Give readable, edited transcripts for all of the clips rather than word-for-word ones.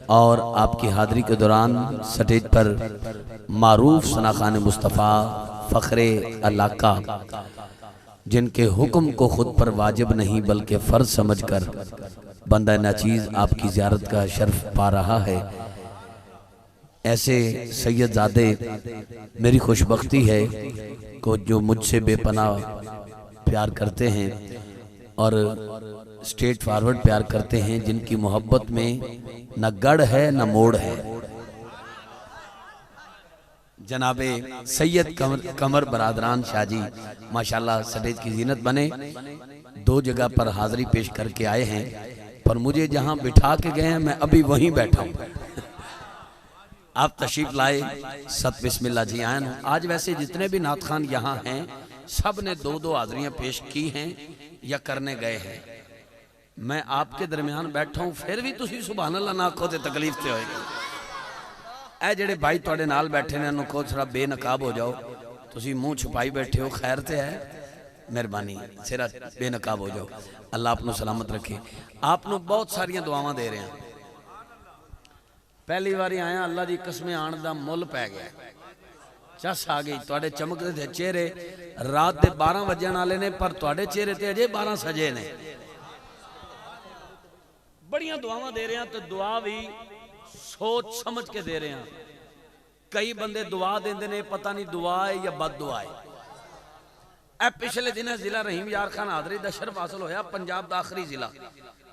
और आपकी हाज़री के दौरान स्टेज पर मारूफ सनाखान मुस्तफ़ा फ़ख्रे इलाका, जिनके हुक्म को खुद पर वाजिब नहीं बल्कि फ़र्ज समझकर बंदा नाचीज़ आपकी ज़ियारत का शर्फ पा रहा है, ऐसे सैयदजादे मेरी खुशबख्ती है को जो मुझसे बेपनाह प्यार करते हैं और स्ट्रेट फॉरवर्ड प्यार करते हैं, जिनकी मोहब्बत में न गढ़ है न मोड़ है। जनाबे सैयद कमर बरादरान शाह जी माशाल्लाह स्टेज की जीनत बने। 2 जगह पर हाज़री पेश करके आए हैं, पर मुझे जहां बिठा के गए हैं मैं अभी वहीं बैठा हूं। आप तशरीफ लाए, सत बिस्मिल्लाह जी आयन। आज वैसे जितने भी नात खान यहाँ हैं सब ने 2-2 हाज़रियाँ पेश की हैं या करने गए हैं। मैं आपके दरमियान बैठा हूँ, फिर भी तुसी सुभान अल्लाह ना आखो तो तकलीफ तो होएगी। ए जेड़े भाई तुहाडे नाल बैठे ने इन्हों को थोड़ा बेनकाब हो जाओ, तुसी मुँह छुपाई बैठे हो, खैर तो है, मेहरबानी सिरा बेनकाब हो जाओ। अल्लाह आपको सलामत रखे। आपको बहुत सारिया दुआवां दे रहे हैं। पहली बारी आया, अल्लाह की कसमें आने का मुल पै गया, चस आ गई। तुहाडे चमकदे थे चेहरे, रात के 12 बजन वाले ने, पर तुहाडे चेहरे ते अजे 12 सजे ने। बड़ियां दुआवां दे रहे हैं, तो दुआ भी सोच समझ के दे रहे हैं। कई बंदे दुआ देंदे ने, पता नहीं दुआ है या बद दुआ है। ए पिछले दिन जिला रहीम यार खान हाज़री दा शर्फ हासिल होया, पंजाब का आखिरी जिला।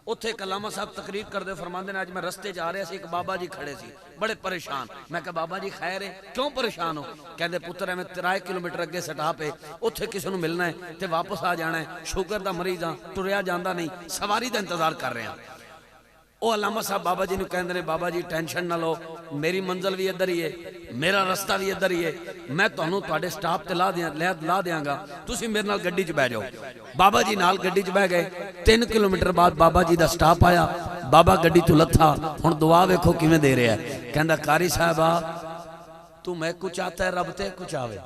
उत्थे कलामा साहब तकरीर करते फरमाते हैं, अज मैं रस्ते जा रहा सी, एक बाबा जी खड़े सी बड़े परेशान। मैं कहा बाबा जी खैर है, क्यों परेशान हो? कहते पुत्र मैं 3 किलोमीटर अगे सटाप है, उत्थे किसी को मिलना है तो वापस आ जाना है, शुगर का मरीज हाँ, टुरया जाता नहीं, सवारी का इंतजार कर रहे हैं। वो अलामा साहब बाबा जी ने कहते हैं, बाबा जी टेंशन ना लो, मेरी मंजिल भी इधर ही है, मेरा रास्ता भी इधर ही है, मैं तुहानू तुहाडे स्टाफ ते ला देंगा, तुसी मेरे नाल गड्डी च बह जाओ। बाबा जी नाल गड्डी च बह गए। 3 किलोमीटर बाद बाबा जी का स्टाफ आया, बाबा गड्डी तो लथा, हुण दुआ वेखो किवें दे रहा है। कहंदा कारी साहबा तू मैं कुछ आता है, रब ते कुछ आवे।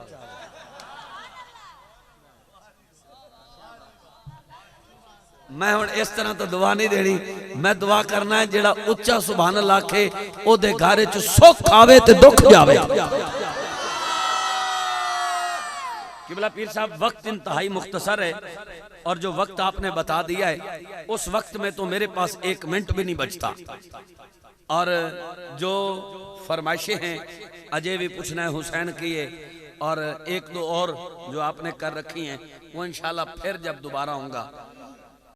मैं हुण इस तरह तो दुआ नहीं देनी, मैं दुआ करना है जेड़ा उच्चा सुभान अल्लाह आखे ओदे घर च सुख आवे ते दुख जावे। किबला पीर साहब वक्त इंतहाई मुख्तसर है, और जो वक्त आपने बता दिया है उस वक्त में तो मेरे पास 1 मिनट भी नहीं बचता। और जो फरमाइशें हैं अजय भी पूछना है हुसैन की है, और 1-2 और जो आपने कर रखी हैं वो इंशाल्लाह फिर जब दोबारा होगा